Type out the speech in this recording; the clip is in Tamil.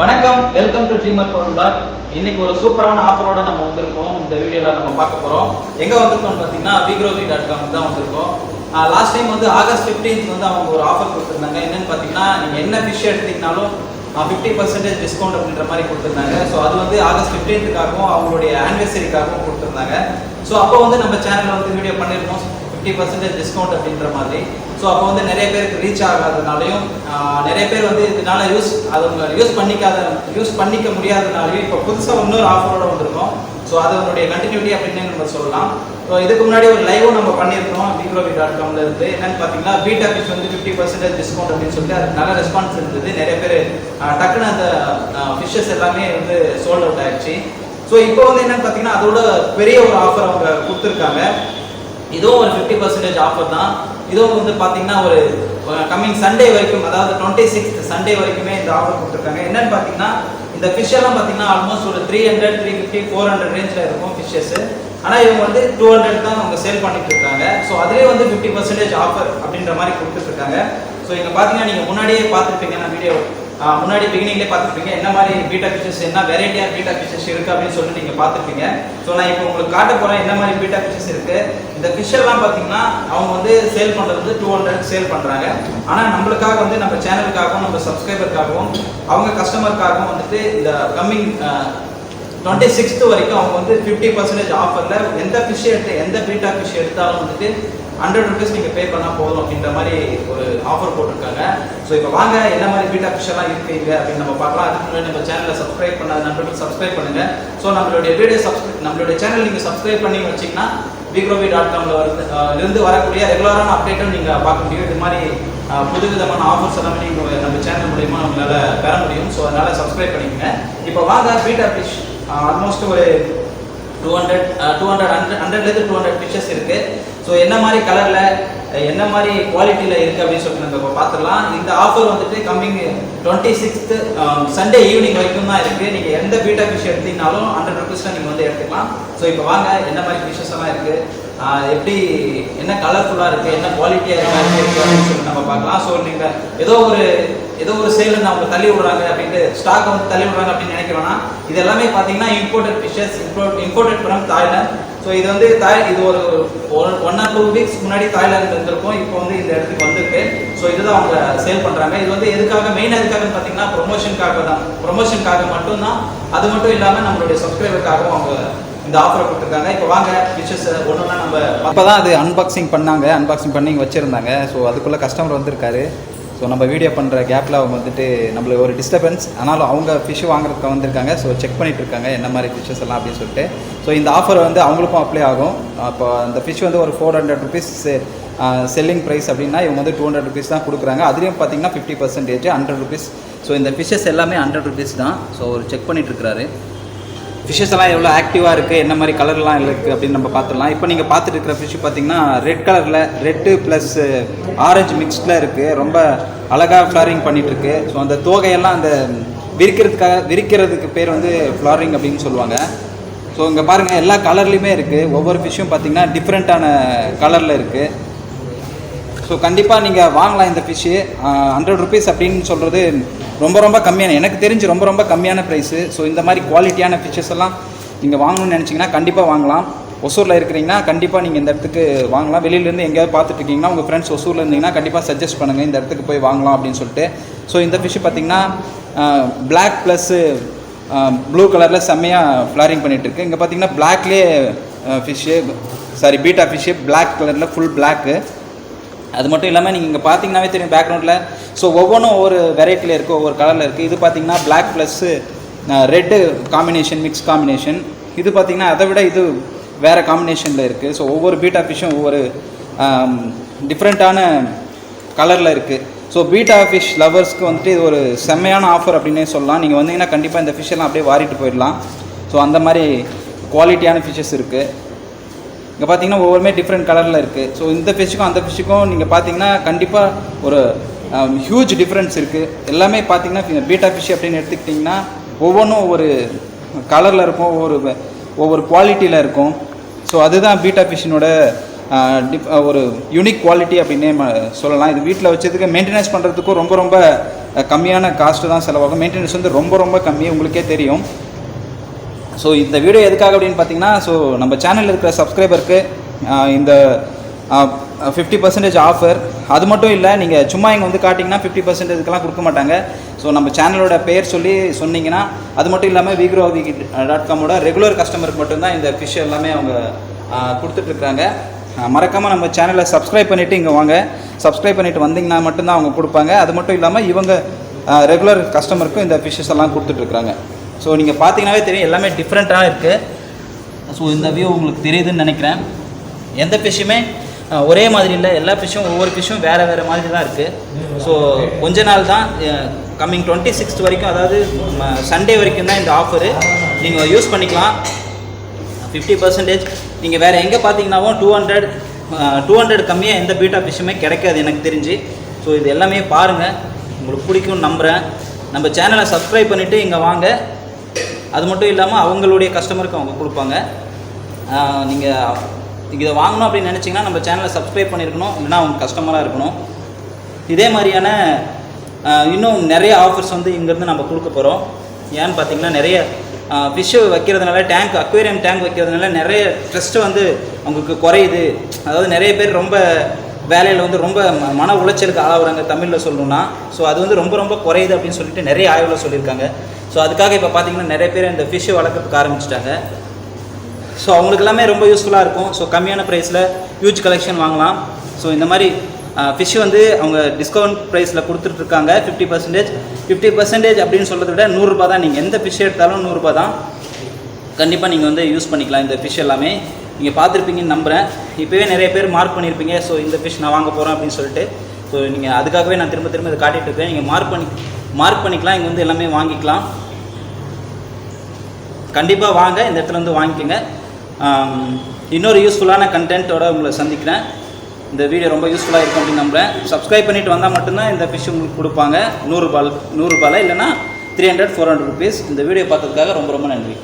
வணக்கம், வெல்கம் டு ட்ரீமர் பொருளார். இன்னைக்கு ஒரு சூப்பரான ஆஃபரோட நம்ம வந்திருக்கோம். இந்த வீடியோல நம்ம பார்க்க போறோம். எங்க வந்திருக்கோம்னு பார்த்தீங்கன்னா vigrovi.com தான் வந்திருக்கோம். லாஸ்ட் டைம் வந்து ஆகஸ்ட் 15th வந்து அவங்க ஒரு ஆஃபர் கொடுத்துருந்தாங்க. என்னன்னு பார்த்தீங்கன்னா, நீங்க என்ன ஃபிஷ் எடுத்தீங்கனாலும் 50% டிஸ்கவுண்ட் அப்படின்ற மாதிரி கொடுத்துருந்தாங்க. ஸோ அது வந்து ஆகஸ்ட் 15க்காகவும் அவங்களுடைய ஆனிவர்சரிக்காகவும் கொடுத்துருந்தாங்க. ஸோ அப்போ வந்து நம்ம சேனலில் வந்து வீடியோ பண்ணியிருக்கோம் 50% டிஸ்கவுண்ட் அப்படின்ற மாதிரி. ஸோ அப்போ வந்து நிறைய பேருக்கு ரீச் ஆகாதனாலையும் நிறைய பேர் வந்து இதனால யூஸ் பண்ணிக்க முடியாதனாலையும் இப்போ புதுசாக இன்னொரு ஆஃபரோட வந்திருக்கோம். ஸோ அதனுடைய கண்டினியூட்டி அப்படின்னு நம்ம சொல்லலாம். ஸோ இதுக்கு முன்னாடி ஒரு லைவும் நம்ம பண்ணியிருக்கோம் vigrovi.comல இருந்து. என்னன்னு பார்த்தீங்கன்னா, பீட்டா ஃபிஷ் வந்து 50% டிஸ்கவுண்ட் அப்படின்னு சொல்லிட்டு அதுக்கு நல்ல ரெஸ்பான்ஸ் இருந்தது. நிறைய பேர் டக்குன்னு அந்த ஃபிஷ்ஷஸ் எல்லாமே வந்து சோல்ட் அவுட் ஆயிடுச்சு. ஸோ இப்போ வந்து என்னன்னு பார்த்தீங்கன்னா, அதோட பெரிய ஒரு ஆஃபர் அவங்க கொடுத்துருக்காங்க. இதுவும் ஒரு 50% ஆஃபர் தான். இதுவும் வந்து பார்த்தீங்கன்னா ஒரு கம்மிங் சண்டே வரைக்கும், அதாவது 26th சண்டே வரைக்குமே இந்த ஆஃபர் கொடுத்துருக்காங்க. என்னன்னு பார்த்தீங்கன்னா, இந்த ஃபிஷ் எல்லாம் பார்த்தீங்கன்னா ஆல்மோஸ்ட் ஒரு 300, 350, 400 ரேஞ்சில் இருக்கும் ஃபிஷ்ஷஸ். ஆனால் இவங்க வந்து 200 தான் அவங்க சேல் பண்ணிட்டு இருக்காங்க. ஸோ அதுலேயே வந்து 50% ஆஃபர் அப்படின்ற மாதிரி கொடுத்துட்ருக்காங்க. ஸோ இங்கே பார்த்தீங்கன்னா, நீங்கள் முன்னாடியே பார்த்துருப்பீங்க, நான் வீடியோ முன்னாடி பிகினிங்லேயே பார்த்துருப்பீங்க என்ன மாதிரி பீட்டா ஃபிஷஸ், என்ன வெரைட்டியாக பீட்டா ஃபிஷஸ் இருக்குது அப்படின்னு சொல்லிட்டு நீங்கள் பார்த்துருப்பீங்க. ஸோ நான் இப்போ உங்களுக்கு காட்ட போகிறேன் என்ன மாதிரி பீட்டா ஃபிஷஸ் இருக்குது. இந்த ஃபிஷ் எல்லாம் பார்த்தீங்கன்னா அவங்க வந்து சேல் பண்ணுறது வந்து 200 சேல் பண்ணுறாங்க. ஆனால் நம்மளுக்காக வந்து நம்ம சேனலுக்காகவும் நம்ம சப்ஸ்கிரைபருக்காகவும் அவங்க கஸ்டமருக்காகவும் வந்துட்டு இந்த கம்மிங் 26th வரைக்கும் அவங்க வந்து 50% ஆஃபரில் எந்த ஃபிஷ் எந்த பீட்டா ஃபிஷ் எடுத்தாலும் வந்துட்டு 100 rupees நீங்கள் பே பண்ணால் போதும் அப்படின்ற மாதிரி ஒரு ஆஃபர் போட்டிருக்காங்க. ஸோ இப்போ வாங்க என்ன மாதிரி பீட்டா ஃபிஷ் எல்லாம் இருக்குங்க அப்படின்னு நம்ம பார்க்கலாம். அதுக்கு முன்னாடி நம்ம சேனலை சப்ஸ்கிரைப் பண்ணாத நண்பர்கள் சப்ஸ்கிரைப் பண்ணுங்க. ஸோ நம்மளுடைய சேனல் நீங்கள் சப்ஸ்கிரைப் பண்ணி வச்சிங்கன்னா vigrovi.comல இருந்து வரக்கூடிய ரெகுலரான அப்டேட்டும் நீங்கள் பார்க்க முடியும். இது மாதிரி புதுவிதமான ஆஃபர்ஸ் எல்லாமே நீங்கள் நம்ம சேனல் மூலயமா நம்மளால் பெற முடியும். ஸோ அதனால் சப்ஸ்கிரைப் பண்ணிக்கோங்க. இப்போ வாங்க பீட்டா ஃபிஷ் ஆல்மோஸ்ட் ஒரு 100 200 ஃபிஷஸ் இருக்குது. ஸோ என்ன மாதிரி கலரில் என்ன மாதிரி குவாலிட்டியில் இருக்குது அப்படின்னு சொல்லிட்டு நம்ம பார்த்துடலாம். இந்த ஆஃபர் வந்துட்டு கம்மிங் 26th சண்டே ஈவினிங் வரைக்கும் தான் இருக்குது. நீங்கள் எந்த பீட்டா ஃபிஷ் எடுத்தீங்கனாலும் 100 rupees நீங்கள் வந்து எடுத்துக்கலாம். ஸோ இப்போ வாங்க என்ன மாதிரி ஃபிஷஸ் எல்லாம் இருக்குது, எப்படி என்ன கலர்ஃபுல்லாக இருக்குது, என்ன குவாலிட்டியாக இருக்குது அப்படின்னு சொல்லிட்டு நம்ம பார்க்கலாம். ஸோ நீங்கள் ஏதோ ஒரு சேல் வந்து அவங்க தள்ளி விடுறாங்க அப்படின்ட்டு ஸ்டாக் வந்து தள்ளி விடுறாங்க அப்படின்னு நினைக்கிறோன்னா, இது எல்லாமே பார்த்தீங்கன்னா imported fishes, imported from Thailand. So இது வந்து இது ஒரு 1 or 2 weeks முன்னாடி தாய்லாந்து இருந்திருக்கும். இப்போ வந்து இந்த இடத்துக்கு வந்திருக்கு. ஸோ இதுதான் அவங்க சேல் பண்ணுறாங்க. இது வந்து மெயினாக எதுக்காகன்னு பார்த்தீங்கன்னா ப்ரொமோஷனுக்காக மட்டும்தான். அது மட்டும் இல்லாமல் நம்மளுடைய சப்ஸ்கிரைபருக்காகவும் அவங்க இந்த ஆஃபரை கொடுத்துருக்காங்க. இப்போ வாங்க ஃபிஷஸ் ஒன்றுனா நம்ம அப்போ தான் அது அன்பாக்சிங் பண்ணி வச்சுருந்தாங்க. ஸோ அதுக்குள்ளே கஸ்டமர் வந்திருக்காரு. ஸோ நம்ம வீடியோ பண்ணுற கேப்பில் அவங்க வந்துட்டு நம்மளுக்கு ஒரு டிஸ்டர்பன்ஸ், ஆனாலும் அவங்க ஃபிஷ் வாங்குறதுக்கு வந்திருக்காங்க. ஸோ செக் பண்ணிகிட்டு இருக்காங்க என்ன மாதிரி ஃபிஷ்ஷஸ் எல்லாம் அப்படின்னு சொல்லிட்டு. ஸோ இந்த ஆஃபர் வந்து அவங்களுக்கும் அப்ளை ஆகும். அப்போ அந்த ஃபிஷ் வந்து ஒரு 400 rupees செல்லிங் ப்ரைஸ் அப்படின்னா இவங்க வந்து 200 rupees தான் கொடுக்குறாங்க. அதுலேயும் பார்த்தீங்கன்னா 50% 100 rupees. ஸோ இந்த ஃபிஷ்ஷஸ் எல்லாமே 100 rupees தான். ஸோ ஒரு செக் பண்ணிகிட்டு இருக்கிறாரு. ஃபிஷ்ஷஸ் எல்லாம் எவ்வளோ ஆக்டிவாக இருக்குது, என்ன மாதிரி கலர்லாம் இருக்குது அப்படின்னு நம்ம பார்த்துடலாம். இப்போ நீங்கள் பார்த்துட்டு இருக்கிற ஃபிஷ் பார்த்தீங்கன்னா ரெட் கலரில், ரெட்டு ப்ளஸ் ஆரஞ்சு மிக்ஸ்டில் இருக்குது. ரொம்ப அழகாக ஃப்ளாரிங் பண்ணிகிட்ருக்கு. ஸோ அந்த தோகையெல்லாம் அந்த விரிக்கிறதுக்கு பேர் வந்து ஃப்ளாரிங் அப்படின்னு சொல்லுவாங்க. ஸோ இங்கே பாருங்கள் எல்லா கலர்லேயுமே இருக்குது. ஒவ்வொரு ஃபிஷ்ஷும் பார்த்தீங்கன்னா டிஃப்ரெண்ட்டான கலரில் இருக்குது. ஸோ கண்டிப்பாக நீங்கள் வாங்கலாம் இந்த ஃபிஷ்ஷு. 100 rupees அப்படின்னு சொல்கிறது ரொம்ப கம்மியான, எனக்கு தெரிஞ்சு ரொம்ப கம்மியான ப்ரைஸு. ஸோ இந்த மாதிரி குவாலிட்டியான ஃபிஷ்ஷஸ் எல்லாம் நீங்கள் வாங்கணும்னு நினச்சிங்கன்னா கண்டிப்பாக வாங்கலாம். ஒசூரில் இருக்கிறீங்கன்னா கண்டிப்பாக நீங்கள் இந்த இடத்துக்கு வாங்கலாம். வெளியிலேருந்து எங்கேயாவது பார்த்துட்டு இருக்கீங்கன்னா உங்கள் ஃப்ரெண்ட்ஸ் ஒசூரில் இருந்தீங்கன்னா கண்டிப்பாக சஜஸ்ட் பண்ணுங்கள் இந்த இடத்துக்கு போய் வாங்கலாம் அப்படின்னு சொல்லிட்டு. ஸோ இந்த ஃபிஷ்ஷு பார்த்திங்கன்னா பிளாக் ப்ளஸ்ஸு ப்ளூ கலரில் செம்மையாக ஃப்ளாரிங் பண்ணிகிட்ருக்கு. இங்கே பார்த்திங்கன்னா பிளாக்லேயே பீட்டா ஃபிஷ்ஷு பிளாக் கலரில் ஃபுல் பிளாக்கு. அது மட்டும் இல்லாமல் நீங்கள் இங்கே பார்த்தீங்கன்னாவே தெரியும் பேக்ரவுண்டில். ஸோ ஒவ்வொன்றும் ஒவ்வொரு வெரைட்டியில் இருக்குது, ஒவ்வொரு கலரில் இருக்குது. இது பார்த்திங்கன்னா black plus red combination, mix combination. இது பார்த்திங்கன்னா அதை விட இது வேறு காம்பினேஷனில் இருக்குது. ஸோ ஒவ்வொரு பீட்டா ஃபிஷ்ஷும் ஒவ்வொரு டிஃப்ரெண்ட்டான கலரில் இருக்குது. ஸோ பீட்டா ஃபிஷ் லவர்ஸ்க்கு வந்துட்டு இது ஒரு செம்மையான ஆஃபர் அப்படின்னே சொல்லலாம். நீங்கள் வந்தீங்கன்னா கண்டிப்பாக இந்த ஃபிஷ்ஷெல்லாம் அப்படியே வாரிட்டு போயிடலாம். ஸோ அந்த மாதிரி குவாலிட்டியான ஃபிஷ்ஷஸ் இருக்குது. இங்கே பார்த்தீங்கன்னா ஒவ்வொருமே டிஃப்ரெண்ட் கலரில் இருக்குது. ஸோ இந்த ஃபிஷ்ஷுக்கும் அந்த ஃபிஷ்ஷுக்கும் நீங்கள் பார்த்தீங்கன்னா கண்டிப்பாக ஒரு ஹியூஜ் டிஃப்ரென்ஸ் இருக்குது. எல்லாமே பார்த்தீங்கன்னா பீட்டா ஃபிஷ் அப்படின்னு எடுத்துக்கிட்டிங்கன்னா ஒவ்வொன்றும் ஒவ்வொரு கலரில் இருக்கும், ஒவ்வொரு குவாலிட்டியில் இருக்கும். ஸோ அதுதான் பீட்டா ஃபிஷ்ஷினோட ஒரு யூனிக் குவாலிட்டி அப்படின்னே சொல்லலாம். இது வீட்டில் வச்சதுக்கு மெயின்டெனன்ஸ் பண்ணுறதுக்கும் ரொம்ப கம்மியான காஸ்ட்டு தான் செலவாகும். மெயின்டெனன்ஸ் வந்து ரொம்ப கம்மி, உங்களுக்கே தெரியும். ஸோ இந்த வீடியோ எதுக்காக அப்படின்னு பார்த்தீங்கன்னா, ஸோ நம்ம சேனலில் இருக்கிற சப்ஸ்கிரைபருக்கு இந்த 50% ஆஃபர். அது மட்டும் இல்லை, நீங்கள் சும்மா இங்கே வந்து காட்டிங்கன்னா 50%க்கெலாம் கொடுக்க மாட்டாங்க. ஸோ நம்ம சேனலோட பேர் சொல்லி சொன்னீங்கன்னா, அது மட்டும் இல்லாமல் vigrovic.com ரெகுலர் கஸ்டமருக்கு மட்டும்தான் இந்த ஃபிஷ் எல்லாமே அவங்க கொடுத்துட்ருக்குறாங்க. மறக்காமல் நம்ம சேனலை சப்ஸ்கிரைப் பண்ணிவிட்டு இங்கே வாங்க. சப்ஸ்கிரைப் பண்ணிவிட்டு வந்தீங்கன்னா மட்டும்தான் அவங்க கொடுப்பாங்க. அது மட்டும் இல்லாமல் இவங்க ரெகுலர் கஸ்டமருக்கும் இந்த ஃபிஷ்ஷஸ் எல்லாம் கொடுத்துட்ருக்குறாங்க. ஸோ நீங்கள் பார்த்தீங்கன்னாவே தெரியும், எல்லாமே டிஃப்ரெண்ட்டாக இருக்குது. ஸோ இந்த வியூ உங்களுக்கு தெரியுதுன்னு நினைக்கிறேன். எந்த ஃபிஷ்ஷுமே ஒரே மாதிரி இல்லை, எல்லா ஃபிஷ்ஷும் ஒவ்வொரு ஃபிஷ்ஷும் வேறு மாதிரி தான் இருக்குது. ஸோ கொஞ்ச நாள் தான், கம்மிங் 26th வரைக்கும், அதாவது சண்டே வரைக்கும் தான் இந்த ஆஃபரு. நீங்கள் யூஸ் பண்ணிக்கலாம். 50% நீங்கள் வேறு எங்கே பார்த்தீங்கன்னாவும் 200 கம்மியாக எந்த பீட்டா ஃபிஷ்ஷுமே கிடைக்காது எனக்கு தெரிஞ்சு. ஸோ இது எல்லாமே பாருங்கள், உங்களுக்கு பிடிக்கும்னு நம்புகிறேன். நம்ம சேனலை சப்ஸ்கிரைப் பண்ணிவிட்டு இங்கே வாங்க. அது மட்டும் இல்லாமல் அவங்களுடைய கஸ்டமருக்கு அவங்க கொடுப்பாங்க. நீங்கள் இதை வாங்கணும் அப்படின்னு நினச்சிங்கன்னா நம்ம சேனலை சப்ஸ்கிரைப் பண்ணியிருக்கணும், இல்லைனா அவங்க கஸ்டமராக இருக்கணும். இதே மாதிரியான இன்னும் நிறைய ஆஃபர்ஸ் வந்து இங்கேருந்து நம்ம கொடுக்க போகிறோம். ஏன்னு பார்த்தீங்கன்னா, நிறைய ஃபிஷ்ஷு வைக்கிறதுனால, அக்வேரியம் டேங்க் வைக்கிறதுனால நிறைய ட்ரஸ்ட்டு வந்து அவங்களுக்கு குறையுது. அதாவது நிறைய பேர் ரொம்ப வேலையில் வந்து ரொம்ப மன உளைச்சலுக்கு ஆளாகிறாங்க, தமிழில் சொல்லணும்னா. ஸோ அது வந்து ரொம்ப குறையுது அப்படின்னு சொல்லிட்டு நிறைய ஆய்வில் சொல்லியிருக்காங்க. ஸோ அதுக்காக இப்போ பார்த்தீங்கன்னா நிறைய பேர் இந்த ஃபிஷ்ஷை வளர்க்கறதுக்கு ஆரம்பிச்சிட்டாங்க. ஸோ அவங்களுக்கு எல்லாமே ரொம்ப யூஸ்ஃபுல்லாக இருக்கும். ஸோ கம்மியான ப்ரைஸில் ஹியூஜ் கலெக்ஷன் வாங்கலாம். ஸோ இந்த மாதிரி ஃபிஷ்ஷு வந்து அவங்க டிஸ்கவுண்ட் ப்ரைஸில் கொடுத்துட்ருக்காங்க. 50% அப்படின்னு சொல்கிறத விட 100 ரூபா தான். நீங்கள் எந்த ஃபிஷ் எடுத்தாலும் 100 ரூபா தான். கண்டிப்பாக நீங்கள் வந்து யூஸ் பண்ணிக்கலாம். இந்த ஃபிஷ் எல்லாமே நீங்கள் பார்த்துருப்பீங்கன்னு நம்புகிறேன். இப்போவே நிறைய பேர் மார்க் பண்ணியிருப்பீங்க, ஸோ இந்த ஃபிஷ் நான் வாங்க போகிறேன் அப்படின்னு சொல்லிட்டு. ஸோ நீங்கள் அதுக்காகவே நான் திரும்ப இதை காட்டிகிட்டு இருக்கேன். நீங்கள் மார்க் பண்ணிக்கலாம், இங்கே வந்து எல்லாமே வாங்கிக்கலாம். கண்டிப்பாக வாங்க, இந்த இடத்துல வந்து வாங்கிக்கோங்க. இன்னொரு யூஸ்ஃபுல்லான கண்டென்ட்டோட உங்களை சந்திக்கிறேன். இந்த வீடியோ ரொம்ப யூஸ்ஃபுல்லாக இருக்கும் அப்படின்னு நம்புகிறேன். சப்ஸ்கிரைப் பண்ணிவிட்டு வந்தால் மட்டும்தான் இந்த ஃபிஷ் உங்களுக்கு கொடுப்பாங்க. 100 ரூபாயில், இல்லைனா 300-400 rupees. இந்த வீடியோ பார்த்ததுக்காக ரொம்ப நன்றி.